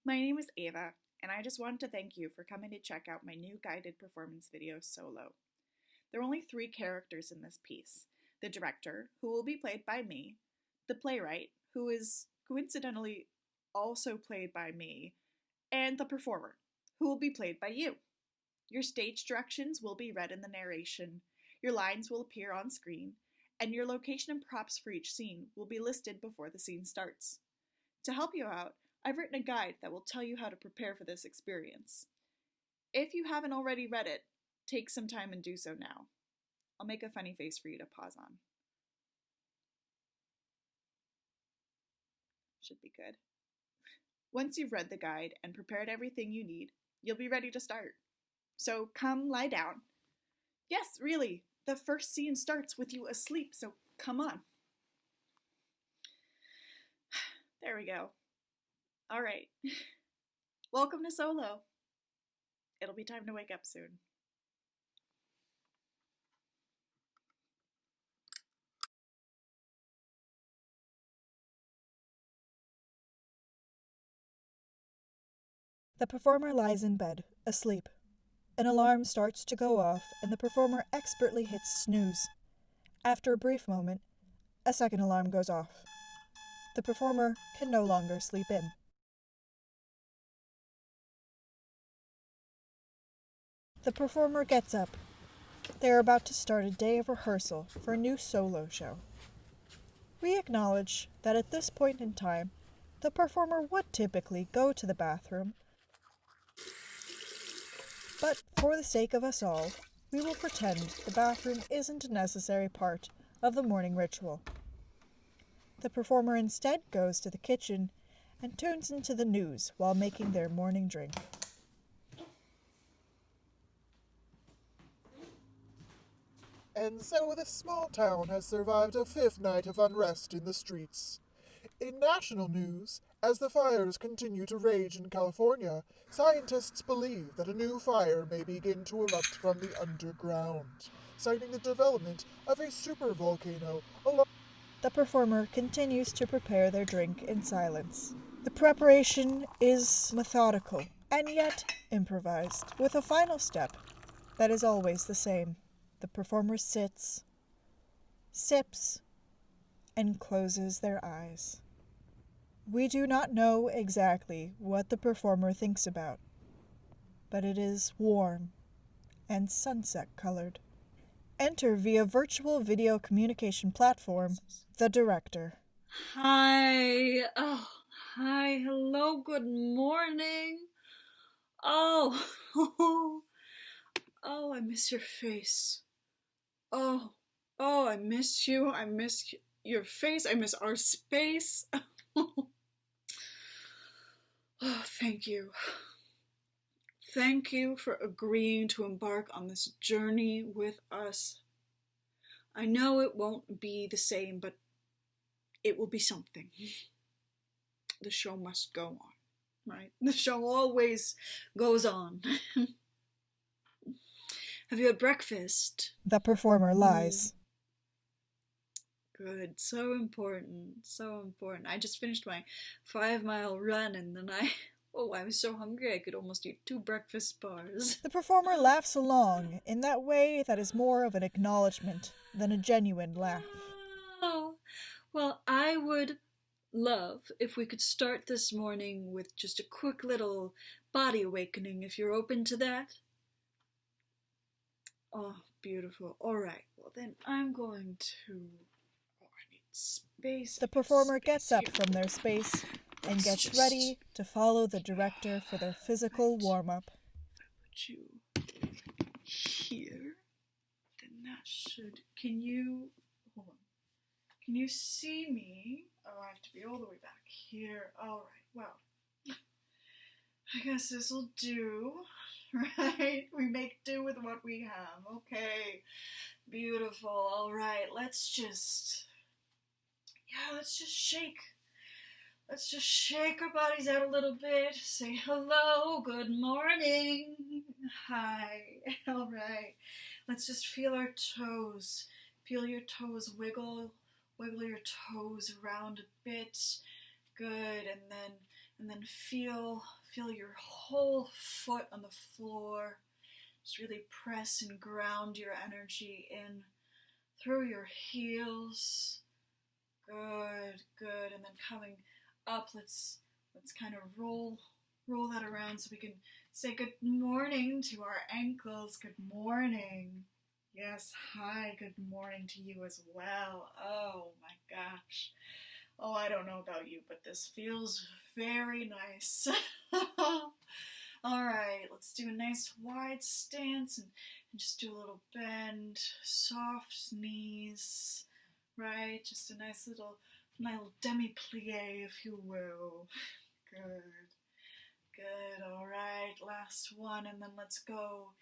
My name is Ava, and I just wanted to thank you for coming to check out my new guided performance video, Solo. There are only 3 characters in this piece: the director, who will be played by me, the playwright, who is coincidentally also played by me, and the performer, who will be played by you. Your stage directions will be read in the narration, your lines will appear on screen, and your location and props for each scene will be listed before the scene starts. To help you out, I've written a guide that will tell you how to prepare for this experience. If you haven't already read it, take some time and do so now. I'll make a funny face for you to pause on. Should be good. Once you've read the guide and prepared everything you need, you'll be ready to start. So come lie down. Yes, really, the first scene starts with you asleep, so come on. There we go. All right. Welcome to Solo. It'll be time to wake up soon. The performer lies in bed, asleep. An alarm starts to go off, and the performer expertly hits snooze. After a brief moment, a second alarm goes off. The performer can no longer sleep in. The performer gets up. They are about to start a day of rehearsal for a new solo show. We acknowledge that at this point in time, the performer would typically go to the bathroom, but for the sake of us all, we will pretend the bathroom isn't a necessary part of the morning ritual. The performer instead goes to the kitchen and tunes into the news while making their morning drink. And so this small town has survived a 5th night of unrest in the streets. In national news, as the fires continue to rage in California, scientists believe that a new fire may begin to erupt from the underground, citing the development of a supervolcano along. The performer continues to prepare their drink in silence. The preparation is methodical and yet improvised, with a final step that is always the same. The performer sits, sips, and closes their eyes. We do not know exactly what the performer thinks about, but it is warm and sunset-colored. Enter via virtual video communication platform, the director. Hi. Oh, hi. Hello. Good morning. Oh. Oh, I miss your face. Oh, I miss you. I miss your face. I miss our space. Oh, thank you. Thank you for agreeing to embark on this journey with us. I know it won't be the same, but it will be something. The show must go on, right? The show always goes on. Have you had breakfast? The performer lies. Good. So important. So important. I just finished my 5-mile run and then I was so hungry I could almost eat 2 breakfast bars. The performer laughs along in that way that is more of an acknowledgement than a genuine laugh. Oh, well, I would love if we could start this morning with just a quick little body awakening, if you're open to that. Oh, beautiful. All right. Well, then I'm going to... Oh, I need space. The performer gets up from their space and gets ready to follow the director for their physical warm-up. If I put you here, then that should... Can you... Hold on. Can you see me? Oh, I have to be all the way back here. All right. Well, I guess this'll do. Right? We make do with what we have. Okay. Beautiful. All right. Let's just shake. Let's just shake our bodies out a little bit. Say hello. Good morning. Hi. All right. Let's just feel our toes. Feel your toes wiggle. Wiggle your toes around a bit. Good. And then And then feel your whole foot on the floor. Just really press and ground your energy in through your heels. Good, good. And then coming up, let's kind of roll that around so we can say good morning to our ankles. Good morning. Yes, hi, good morning to you as well. Oh my gosh. Oh, I don't know about you, but this feels very nice. All right, let's do a nice wide stance and just do a little bend, soft knees, right? Just a nice little demi-plie, if you will. Good, good, all right, last one, and then let's go.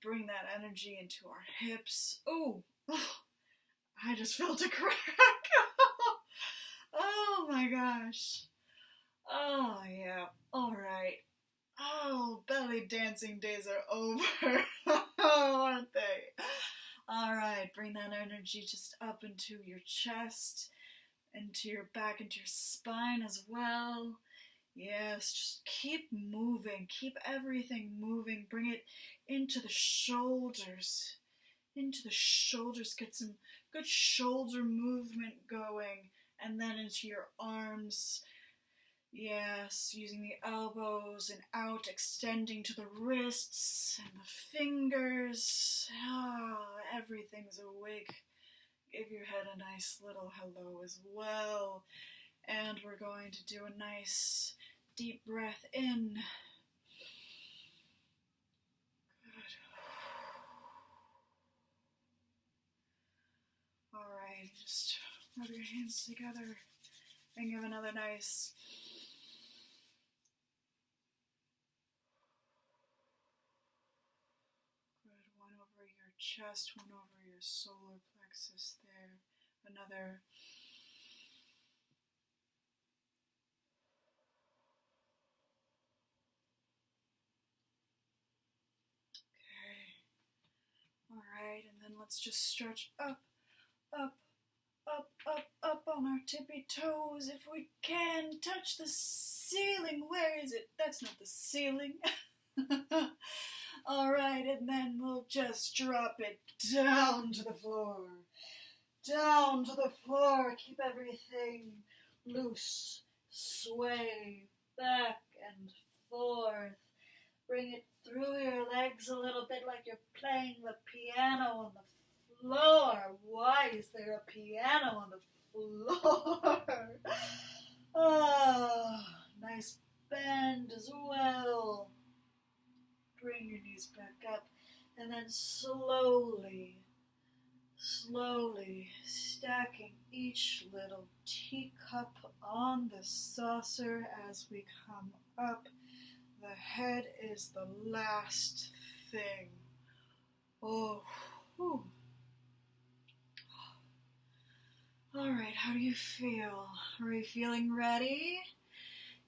Bring that energy into our hips. Oh, I just felt a crack. Oh my gosh. Oh yeah, all right. Oh, belly dancing days are over, aren't they? All right, bring that energy just up into your chest, into your back, into your spine as well. Yes, just keep moving, keep everything moving. Bring it into the shoulders, get some good shoulder movement going, and then into your arms. Yes, using the elbows and out, extending to the wrists and the fingers. Everything's awake. Give your head a nice little hello as well. And we're going to do a nice deep breath in. Good. All right, just rub your hands together and give another nice good one over your chest, one over your solar plexus there. Another. All right, and then let's just stretch up, up, up, up, up on our tippy toes if we can. Touch the ceiling. Where is it? That's not the ceiling. All right, and then we'll just drop it down to the floor. Down to the floor. Keep everything loose. Sway back and forth. Bring it through your legs a little bit like you're playing the piano on the floor. Why is there a piano on the floor? Nice bend as well. Bring your knees back up and then slowly stacking each little teacup on the saucer as we come up. The head is the last thing. Oh, whew. All right, how do you feel? Are you feeling ready?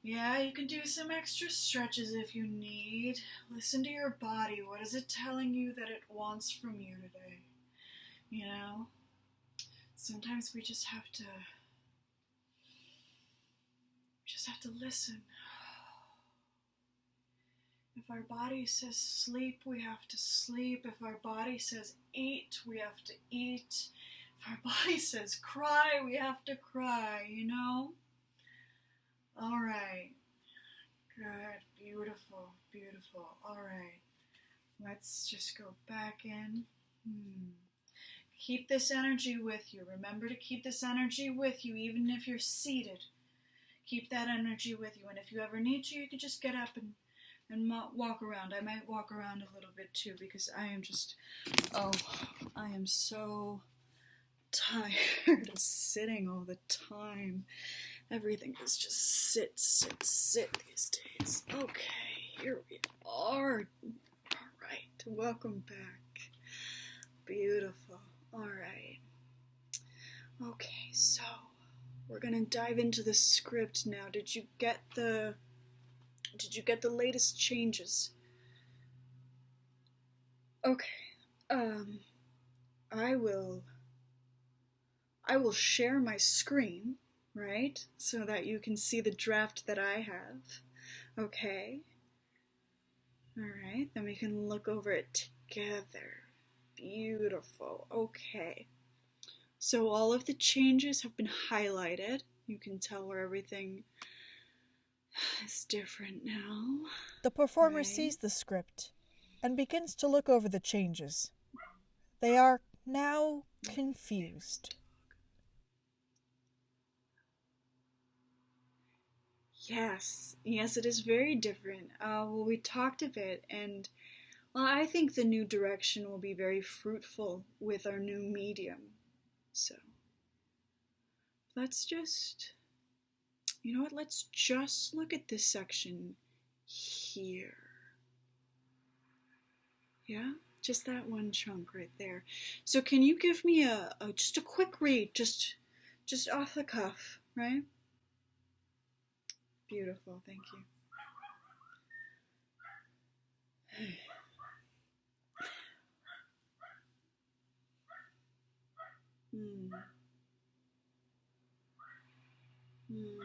Yeah, you can do some extra stretches if you need. Listen to your body. What is it telling you that it wants from you today? You know, sometimes we just have to listen. If our body says sleep, we have to sleep. If our body says eat, we have to eat. If our body says cry, we have to cry, you know? All right. Good. Beautiful. Beautiful. All right. Let's just go back in. Keep this energy with you. Remember to keep this energy with you, even if you're seated. Keep that energy with you. And if you ever need to, you can just get up and walk around. I might walk around a little bit too because I am so tired of sitting all the time. Everything is just sit these days. Okay, here we are. All right, welcome back. Beautiful. All right. Okay, so we're gonna dive into the script now. Did you get the latest changes? Okay. I will share my screen, right? So that you can see the draft that I have. Okay. Alright, then we can look over it together. Beautiful. Okay. So all of the changes have been highlighted. You can tell where everything is different now. The performer Right. sees the script and begins to look over the changes. They are now confused. Yes, it is very different. Well, we talked of it, and well, I think the new direction will be very fruitful with our new medium. So, let's just, you know what, let's just look at this section here. Yeah, just that one chunk right there. So can you give me just a quick read, just off the cuff, right? Beautiful, thank you. Hmm. Hmm.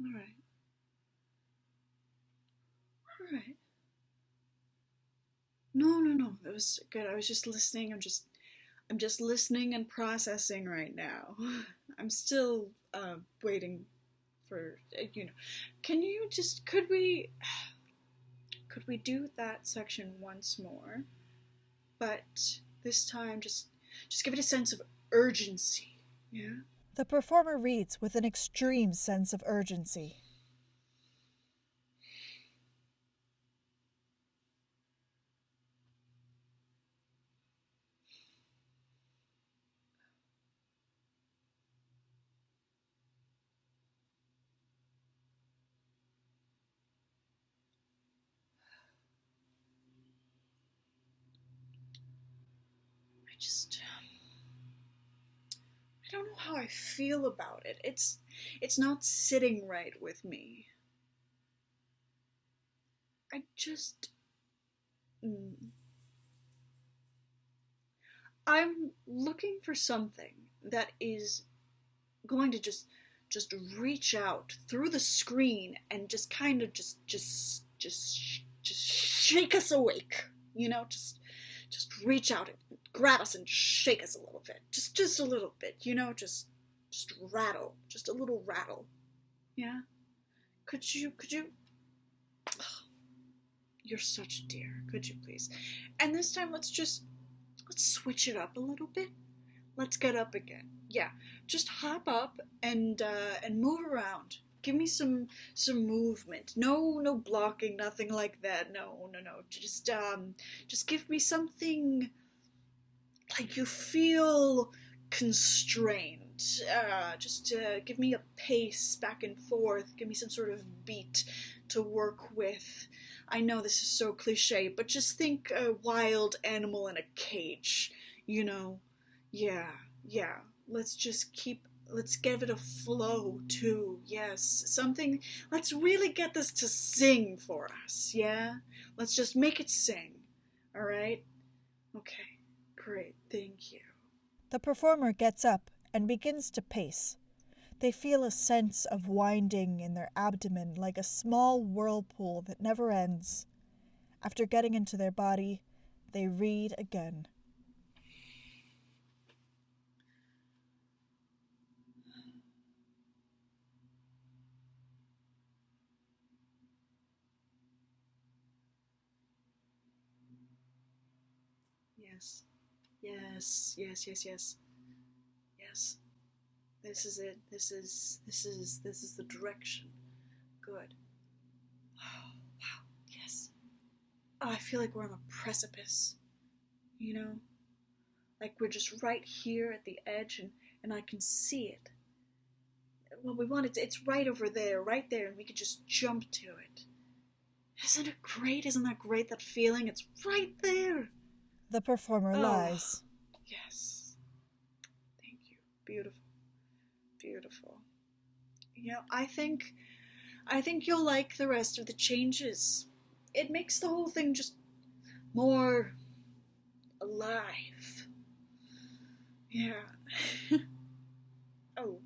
All right. All right. No. That was good. I was just listening. I'm just listening and processing right now. I'm still waiting for Can you just could we do that section once more? But this time just give it a sense of urgency. Yeah? The performer reads with an extreme sense of urgency. I don't know how I feel about it. It's not sitting right with me. I just I'm looking for something that is going to just reach out through the screen and just kind of just shake us awake. Just reach out and grab us and shake us a little bit. Just a little bit, just rattle. Just a little rattle. Yeah? Could you oh, you're such a dear. Could you please? And this time let's switch it up a little bit. Let's get up again. Yeah, just hop up and move around. Give me some movement. No blocking, nothing like that. No. Just give me something like you feel constrained. Just give me a pace back and forth. Give me some sort of beat to work with. I know this is so cliche, but just think a wild animal in a cage. Yeah. Let's give it a flow too. Yes, something. Let's really get this to sing for us. Yeah, let's just make it sing. All right. Okay. Great. Thank you. The performer gets up and begins to pace. They feel a sense of winding in their abdomen like a small whirlpool that never ends. After getting into their body, they read again. Yes. Yes. This is it. This is the direction. Good. Oh, wow. Yes. Oh, I feel like we're on a precipice. Like we're just right here at the edge, and I can see it. Well, we want it. It's right over there, and we could just jump to it. Isn't it great? Isn't that great? That feeling. It's right there. The performer lies. Yes. Thank you. Beautiful. I think you'll like the rest of the changes. it makes the whole thing just more alive. Yeah. Oh.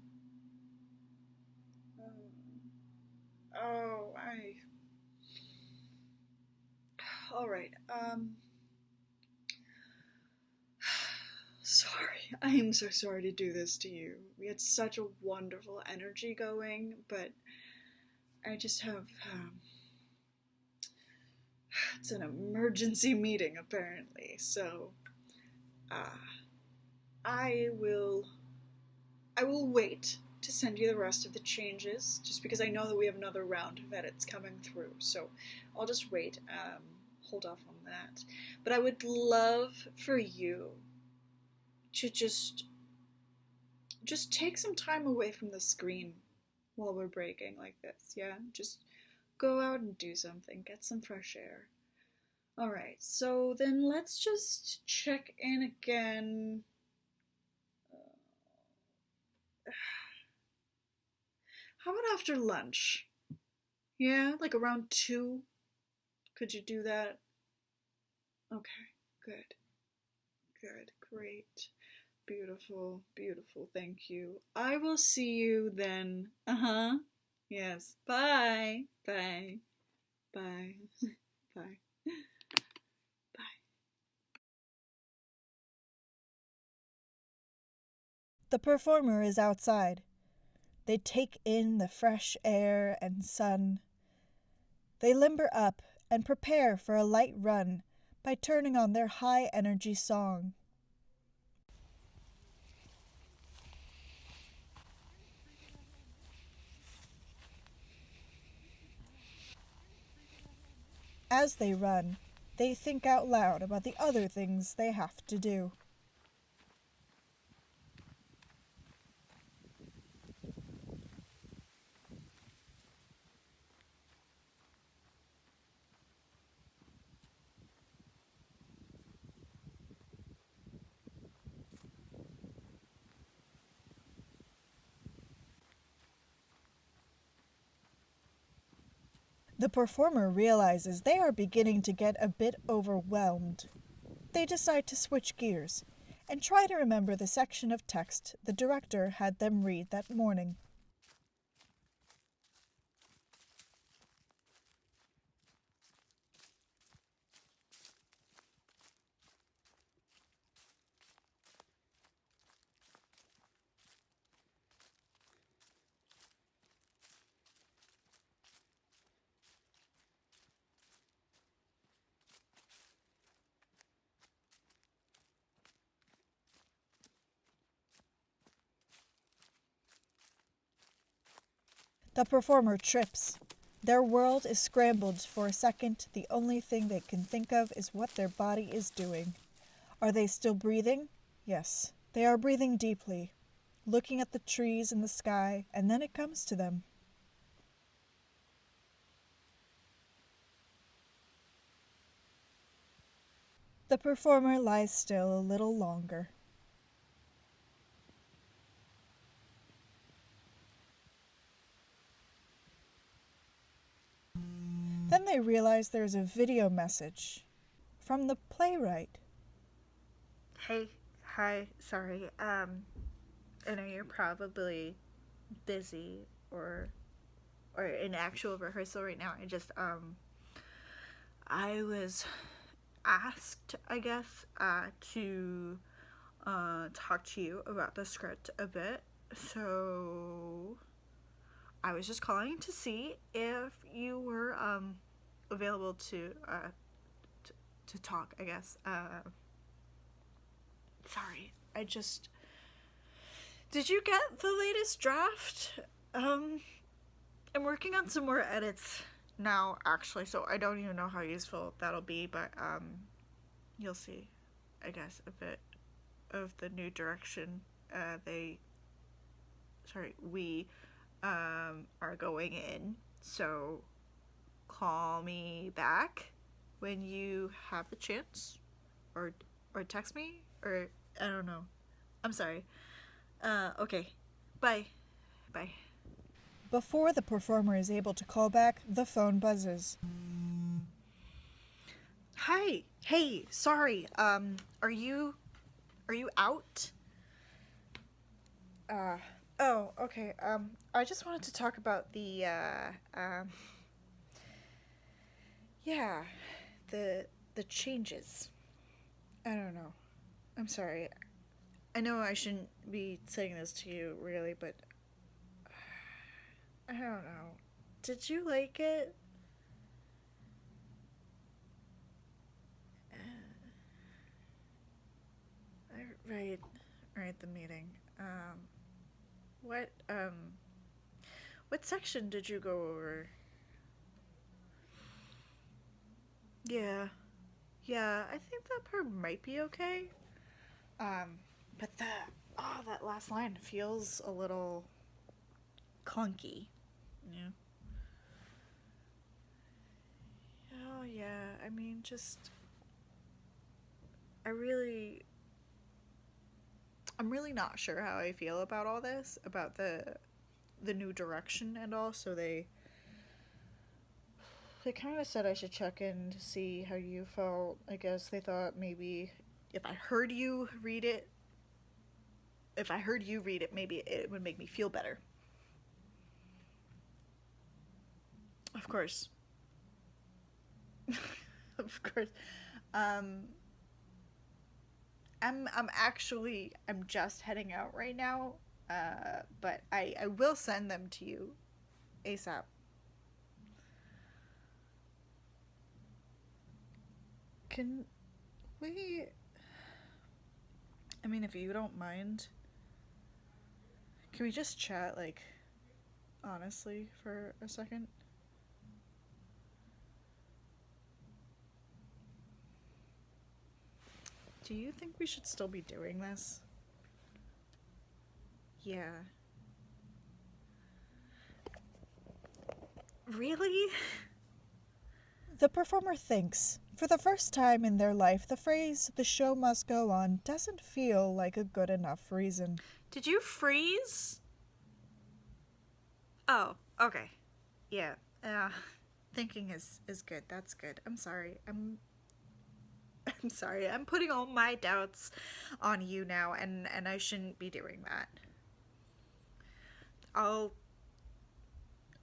Oh, all right. Sorry. I am so sorry to do this to you. We had such a wonderful energy going, but I just have, it's an emergency meeting apparently, so, I will wait to send you the rest of the changes, just because I know that we have another round of edits coming through, so I'll just wait, hold off on that. But I would love for you to just take some time away from the screen while we're breaking like this, yeah? Just go out and do something, get some fresh air. Alright, so then let's just check in again. How about after lunch? Yeah, like around 2? Could you do that? Okay, good. Good, great. Beautiful, beautiful, thank you. I will see you then. Uh-huh. Yes. Bye. Bye. Bye. Bye. Bye. The performer is outside. They take in the fresh air and sun. They limber up and prepare for a light run by turning on their high-energy song. As they run, they think out loud about the other things they have to do. The performer realizes they are beginning to get a bit overwhelmed. They decide to switch gears and try to remember the section of text the director had them read that morning. The performer trips. Their world is scrambled for a second. The only thing they can think of is what their body is doing. Are they still breathing? Yes, they are breathing deeply, looking at the trees and the sky, and then it comes to them. The performer lies still a little longer. Then they realize there's a video message from the playwright. Hey, hi, sorry. I know you're probably busy or in actual rehearsal right now. I was asked, I guess, to talk to you about the script a bit. So I was just calling to see if you were available to talk, I guess. Sorry, did you get the latest draft? I'm working on some more edits now, actually, so I don't even know how useful that'll be, but you'll see, I guess, a bit of the new direction we are going in. So call me back when you have the chance, or text me, or I don't know. I'm sorry. Okay. Bye. Bye. Before the performer is able to call back, the phone buzzes. Hi. Hey, sorry. Are you out? Uh, oh, okay. I just wanted to talk about yeah, the changes. I don't know. I'm sorry. I know I shouldn't be saying this to you, really, but I don't know. Did you like it? Right, right, the meeting. What, what section did you go over? Yeah, yeah, I think that part might be okay. But that last line feels a little clunky. Yeah. Oh, yeah, I mean, just, I really, I'm really not sure how I feel about all this, about the new direction and all, so they kind of said I should check in to see how you felt. I guess they thought maybe if I heard you read it, maybe it would make me feel better. Of course. Of course. Um, I'm just heading out right now. But I will send them to you ASAP. Can we? I mean, if you don't mind, can we just chat, like, honestly, for a second? Do you think we should still be doing this? Yeah. Really? The performer thinks. For the first time in their life, the phrase, the show must go on, doesn't feel like a good enough reason. Did you freeze? Oh, okay. Yeah. Thinking is good. That's good. I'm sorry. I'm sorry. I'm putting all my doubts on you now, and I shouldn't be doing that. I'll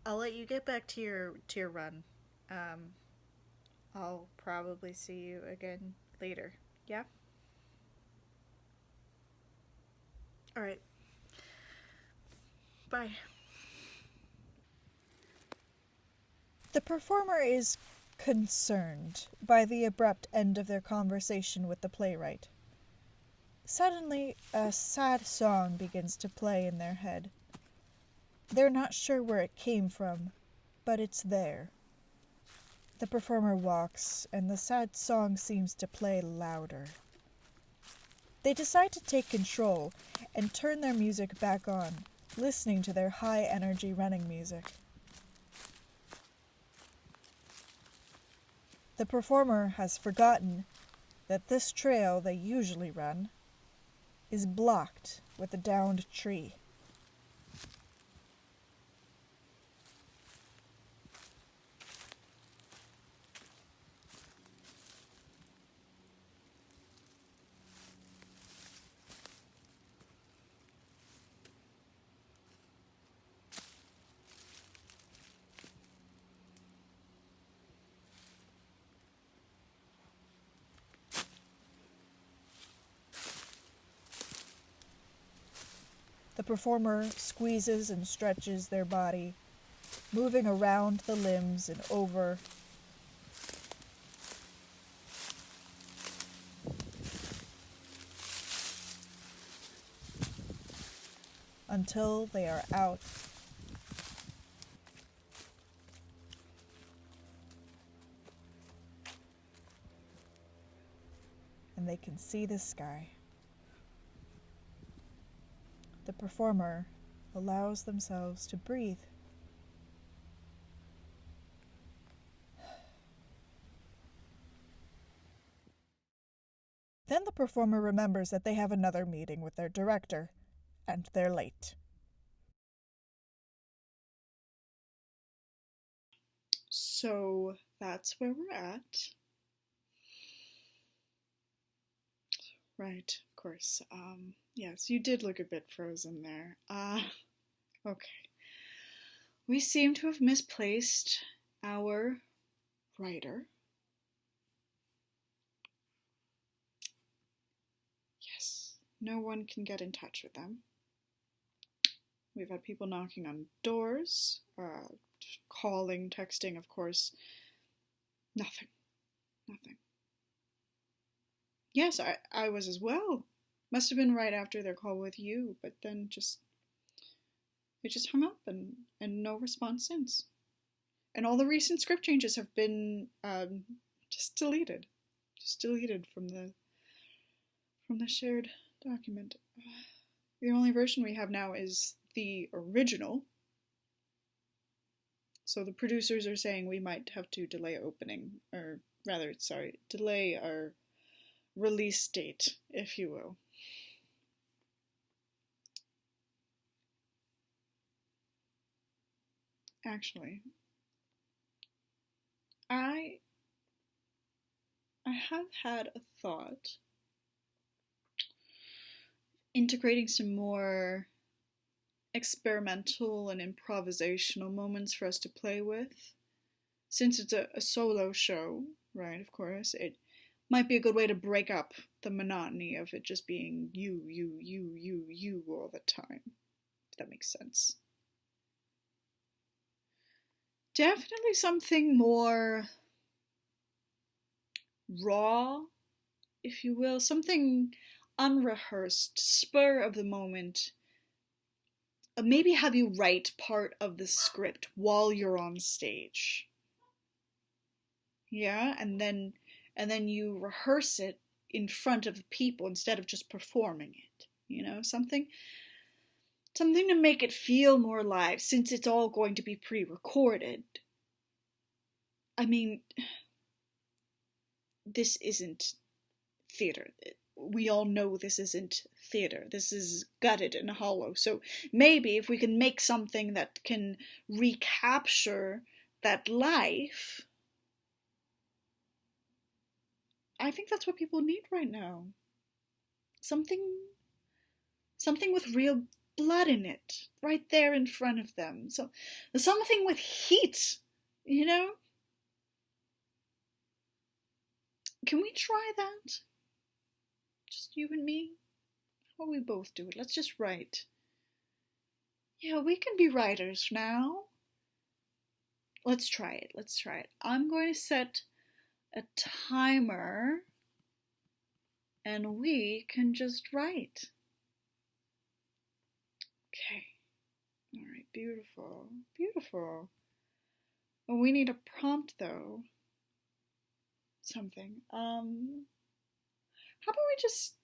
I'll let you get back to your run. Um, I'll probably see you again later. Yeah? All right. Bye. The performer is concerned by the abrupt end of their conversation with the playwright. Suddenly, a sad song begins to play in their head. They're not sure where it came from, but it's there. The performer walks, and the sad song seems to play louder. They decide to take control and turn their music back on, listening to their high-energy running music. The performer has forgotten that this trail they usually run is blocked with a downed tree. The performer squeezes and stretches their body, moving around the limbs and over. Until they are out. And they can see the sky. The performer allows themselves to breathe. Then the performer remembers that they have another meeting with their director, and they're late. So that's where we're at. Right, of course. Yes, you did look a bit frozen there. Okay. We seem to have misplaced our writer. Yes, no one can get in touch with them. We've had people knocking on doors, calling, texting, of course. Nothing. Nothing. Yes, I was as well. Must have been right after their call with you, but then it just hung up and no response since. And all the recent script changes have been just deleted. Just deleted from the shared document. The only version we have now is the original. So the producers are saying we might have to delay opening, or rather, sorry, delay our release date, if you will. Actually, I have had a thought integrating some more experimental and improvisational moments for us to play with. Since it's a solo show, right, of course, it might be a good way to break up the monotony of it just being you all the time, if that makes sense. Definitely something more raw, if you will, something unrehearsed, spur of the moment. Maybe have you write part of the script while you're on stage. Yeah, and then you rehearse it in front of people instead of just performing it. You know, something to make it feel more live, since it's all going to be pre-recorded. I mean, this isn't theater. We all know this isn't theater. This is gutted and hollow. So maybe if we can make something that can recapture that life, I think that's what people need right now. Something with real blood in it, right there in front of them. So something with heat, you know? Can we try that? Just you and me? How about we both do it? Let's just write. Yeah, we can be writers now. Let's try it. Let's try it. I'm going to set a timer and we can just write. Okay. All right, beautiful. Beautiful. Well, we need a prompt though. Something. How about we just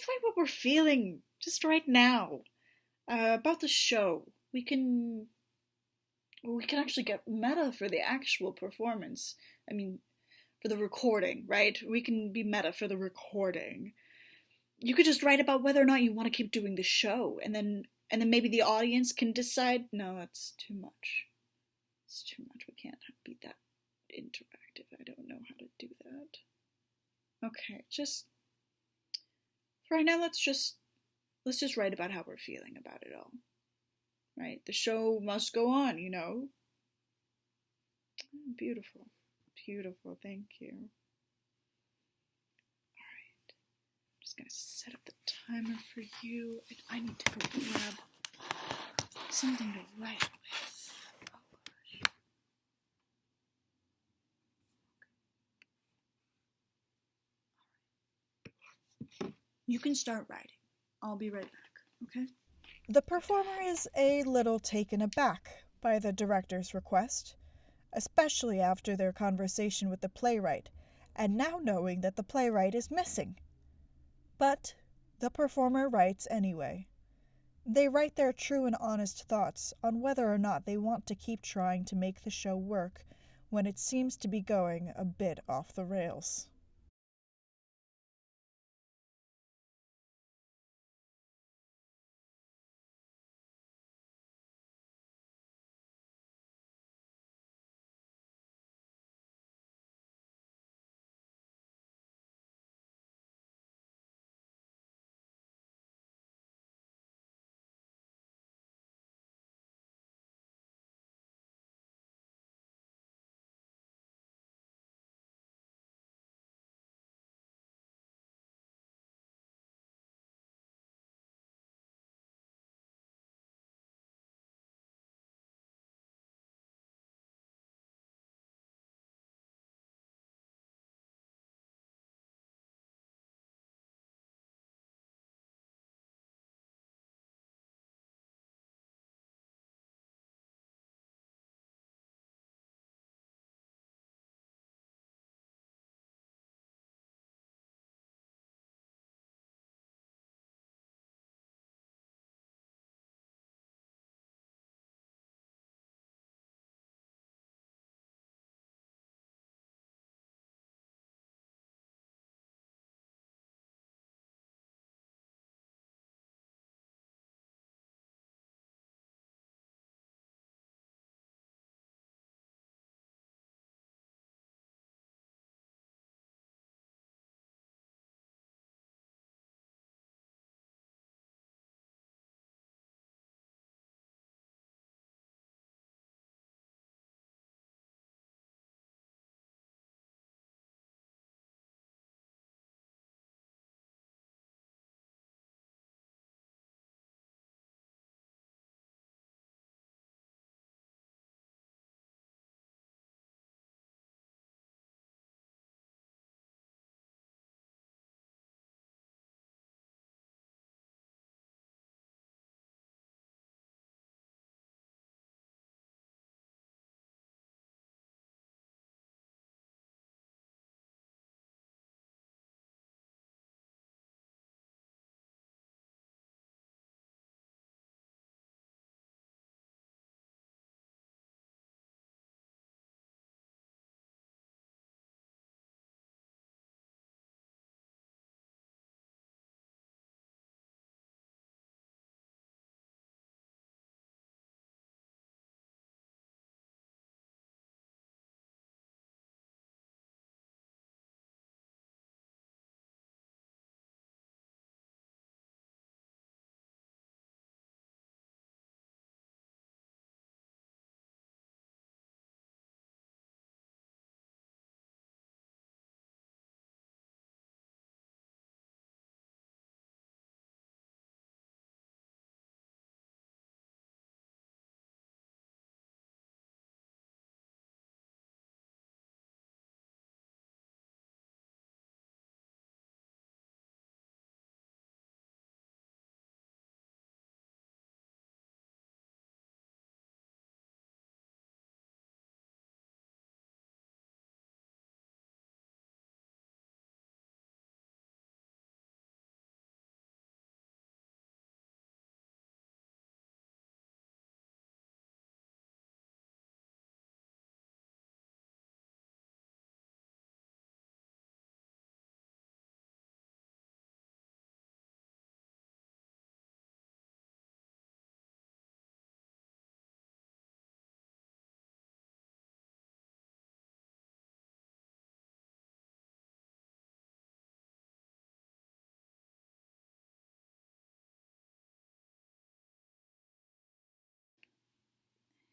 write what we're feeling just right now about the show. We can actually get meta for the actual performance. I mean, for the recording, right? We can be meta for the recording. You could just write about whether or not you want to keep doing the show, and then maybe the audience can decide, no, that's too much. It's too much. We can't be that interactive. I don't know how to do that. Okay, just for right now, let's just write about how we're feeling about it all. Right? The show must go on, you know. Beautiful. Beautiful, thank you. Alright. I'm just gonna set up the timer for you. And I need to go grab something to write with. Oh gosh. Alright. You can start writing. I'll be right back, okay? The performer is a little taken aback by the director's request, especially after their conversation with the playwright, and now knowing that the playwright is missing. But the performer writes anyway. They write their true and honest thoughts on whether or not they want to keep trying to make the show work when it seems to be going a bit off the rails.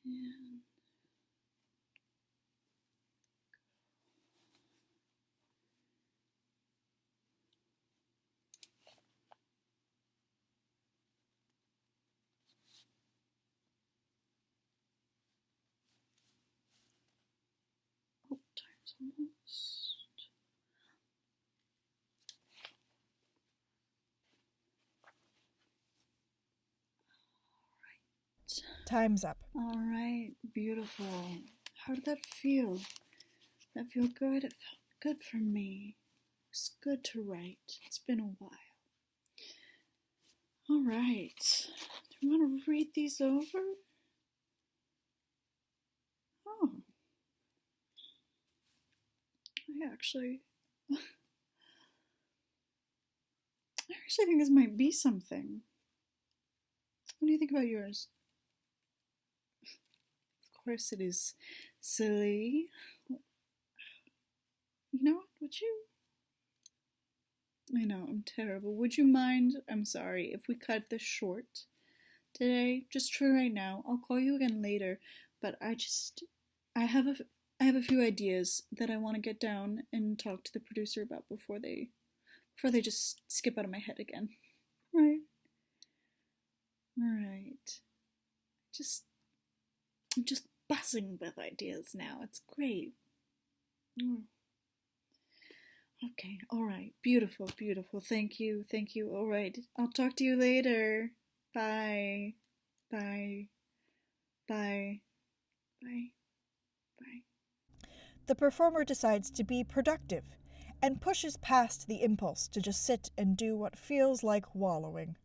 And oh, time's almost. Time's up. All right, beautiful. How did that feel? That feel good? It felt good for me. It's good to write. It's been a while. All right. Do you want to read these over? Oh. I actually think this might be something. What do you think about yours? Of course it is silly. You know what? Would you? I know, I'm terrible. Would you mind, I'm sorry, if we cut this short today? Just for right now. I'll call you again later, but I have a few ideas that I want to get down and talk to the producer about before they just skip out of my head again. Right? Alright. I'm just buzzing with ideas now. It's great. Okay, alright. Beautiful, beautiful. Thank you. Alright. I'll talk to you later. Bye. Bye. Bye. Bye. Bye. The performer decides to be productive and pushes past the impulse to just sit and do what feels like wallowing.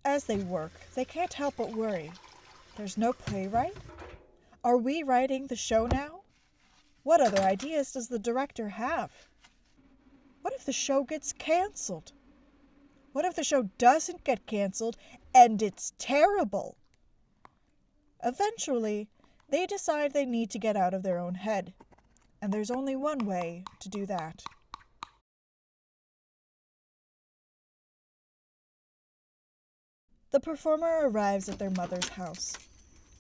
As they work, they can't help but worry. There's no playwright? Are we writing the show now? What other ideas does the director have? What if the show gets canceled? What if the show doesn't get canceled and it's terrible? Eventually, they decide they need to get out of their own head, and there's only one way to do that. The performer arrives at their mother's house,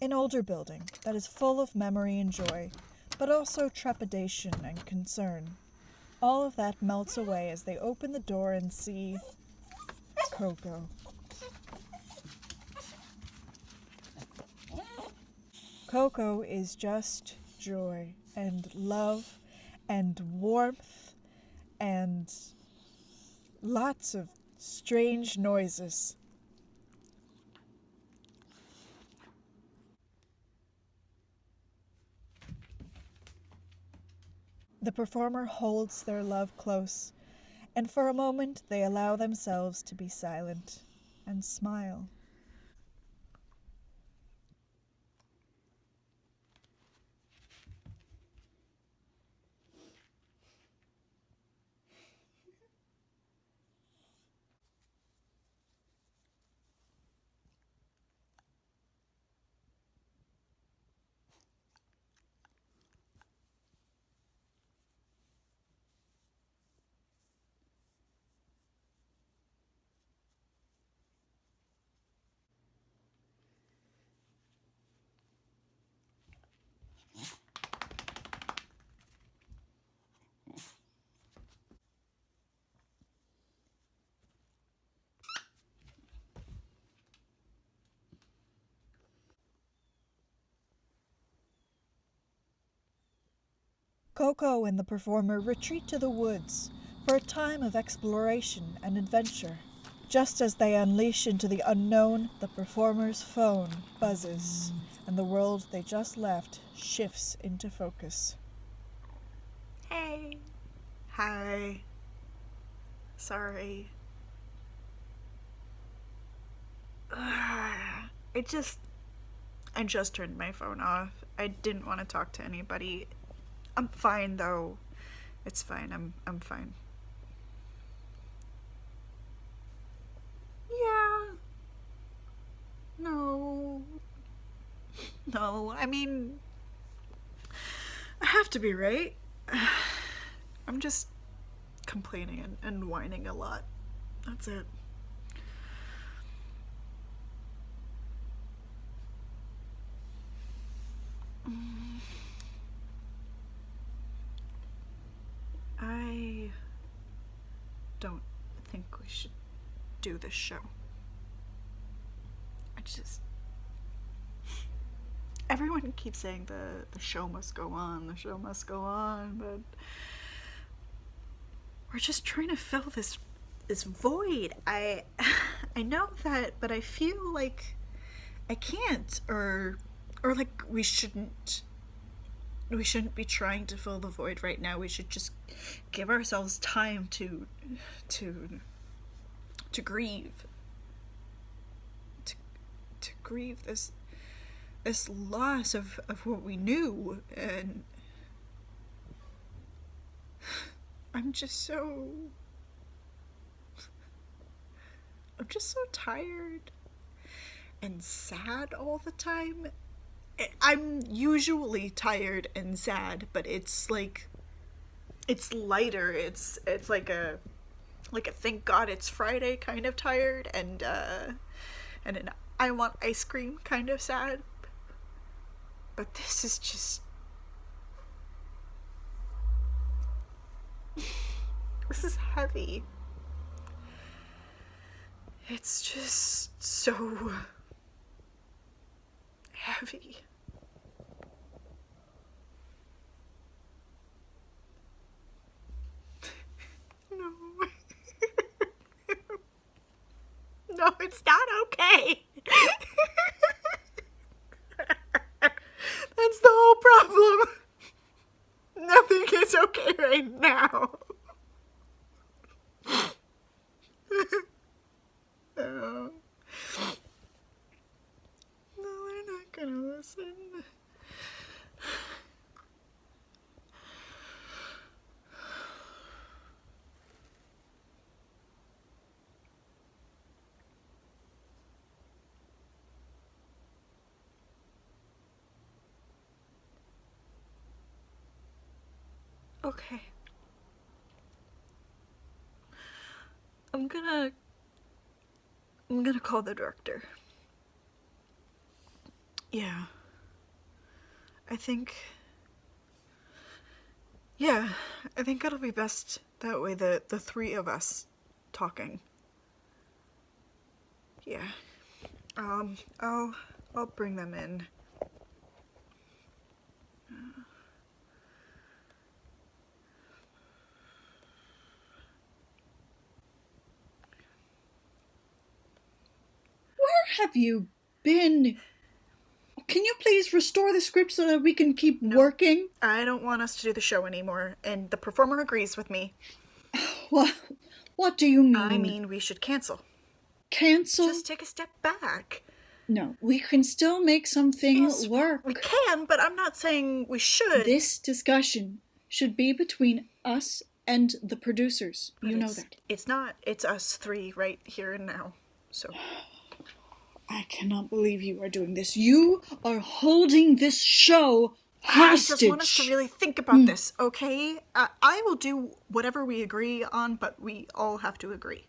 an older building that is full of memory and joy, but also trepidation and concern. All of that melts away as they open the door and see Coco. Coco is just joy and love and warmth and lots of strange noises. The performer holds their love close, and for a moment they allow themselves to be silent and smile. Coco and the performer retreat to the woods for a time of exploration and adventure. Just as they unleash into the unknown, the performer's phone buzzes, and the world they just left shifts into focus. Hey. Hi. Sorry. I just turned my phone off. I didn't want to talk to anybody. I'm fine though. It's fine. I'm fine. Yeah. No. No, I mean, I have to be right. I'm just complaining and whining a lot. That's it. don't think we should do this show. Everyone keeps saying the show must go on, the show must go on, but we're just trying to fill this void. I know that, but I feel like I can't, or like we shouldn't be trying to fill the void right now. We should just give ourselves time to grieve. To grieve this loss of what we knew, and I'm just so tired and sad all the time. I'm usually tired and sad, but it's like, it's lighter. It's like a thank God it's Friday kind of tired, and an I want ice cream kind of sad. But this is just, this is heavy. It's just so heavy. No. No, it's not okay. That's the whole problem. Nothing is okay right now. No, they're not gonna listen. Okay. I'm gonna call the director. Yeah. I think it'll be best that way, the three of us talking. Yeah. I'll bring them in. Where have you been? Can you please restore the script so that we can keep working? I don't want us to do the show anymore, and the performer agrees with me. What do you mean? I mean, we should cancel. Cancel? Just take a step back. No, we can still make something work. We can, but I'm not saying we should. This discussion should be between us and the producers. But you know that. It's not. It's us three right here and now. So. I cannot believe you are doing this. You are holding this show hostage. I just want us to really think about this, okay? I will do whatever we agree on, but we all have to agree.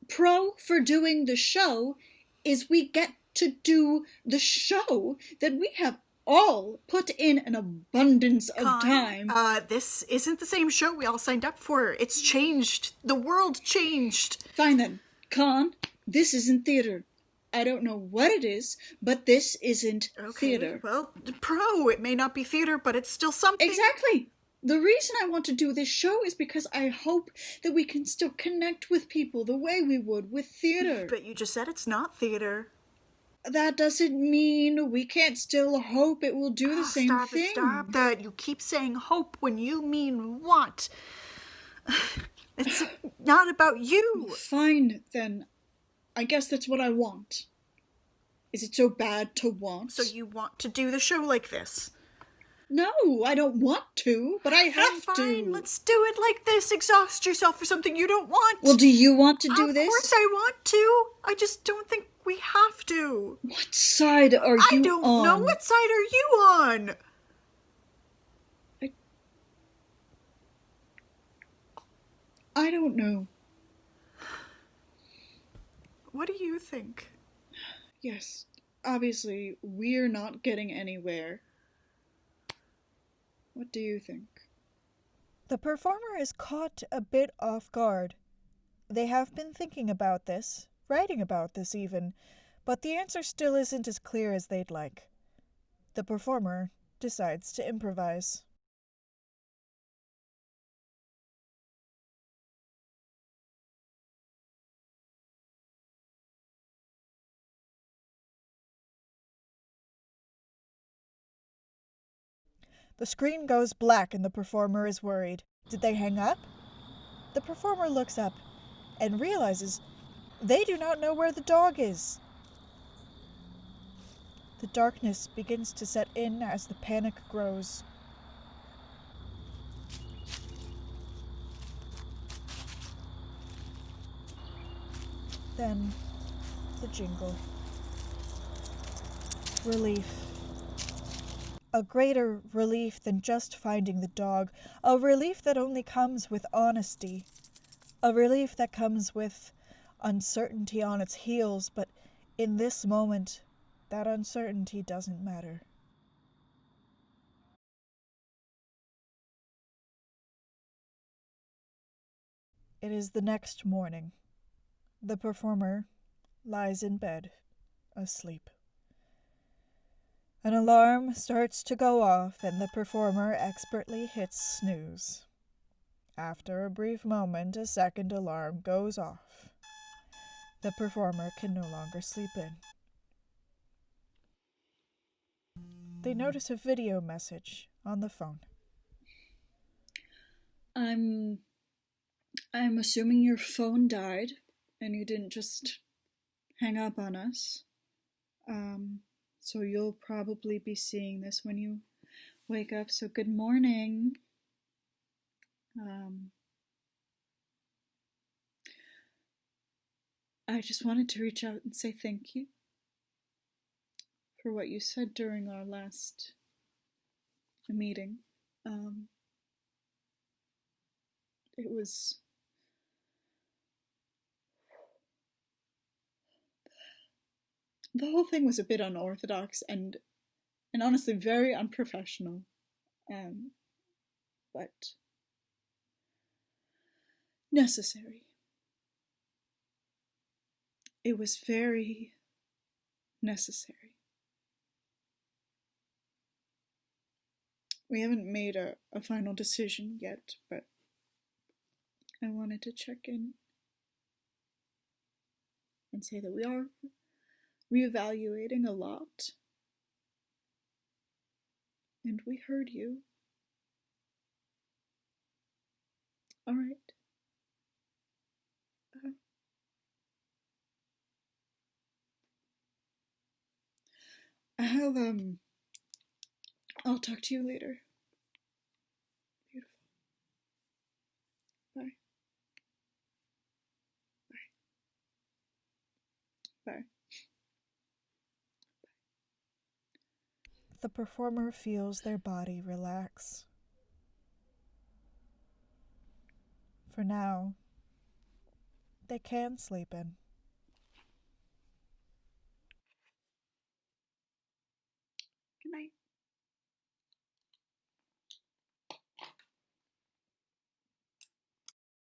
Pro for doing the show is we get to do the show that we have all put in an abundance of time. This isn't the same show we all signed up for. It's changed. The world changed. Fine then. Con, this isn't theater. I don't know what it is, but this isn't theater. Well, Pro, it may not be theater, but it's still something. Exactly. The reason I want to do this show is because I hope that we can still connect with people the way we would with theater. But you just said it's not theater. That doesn't mean we can't still hope it will do the same thing. Stop that. You keep saying hope when you mean want. It's not about you. Fine, then. I guess that's what I want. Is it so bad to want? So you want to do the show like this? No, I don't want to, but I have to. Fine, let's do it like this. Exhaust yourself for something you don't want. Well, do you want to do this? Of course I want to. I just don't think we have to. What side are you on? I don't know. What side are you on? I don't know. What do you think? Yes, obviously, we're not getting anywhere. What do you think? The performer is caught a bit off guard. They have been thinking about this, writing about this even, but the answer still isn't as clear as they'd like. The performer decides to improvise. The screen goes black and the performer is worried. Did they hang up? The performer looks up and realizes they do not know where the dog is. The darkness begins to set in as the panic grows. Then, the jingle. Relief. A greater relief than just finding the dog. A relief that only comes with honesty. A relief that comes with uncertainty on its heels, but in this moment, that uncertainty doesn't matter. It is the next morning. The performer lies in bed, asleep. An alarm starts to go off, and the performer expertly hits snooze. After a brief moment, a second alarm goes off. The performer can no longer sleep in. They notice a video message on the phone. I'm assuming your phone died and you didn't just hang up on us. So you'll probably be seeing this when you wake up. So good morning. I just wanted to reach out and say thank you for what you said during our last meeting. It was the whole thing was a bit unorthodox and honestly very unprofessional. But necessary. It was very necessary. We haven't made a final decision yet, but I wanted to check in and say that we are reevaluating a lot. And we heard you. All right. I'll talk to you later. Beautiful. Bye. Bye. Bye. The performer feels their body relax. For now, they can sleep in. Good night.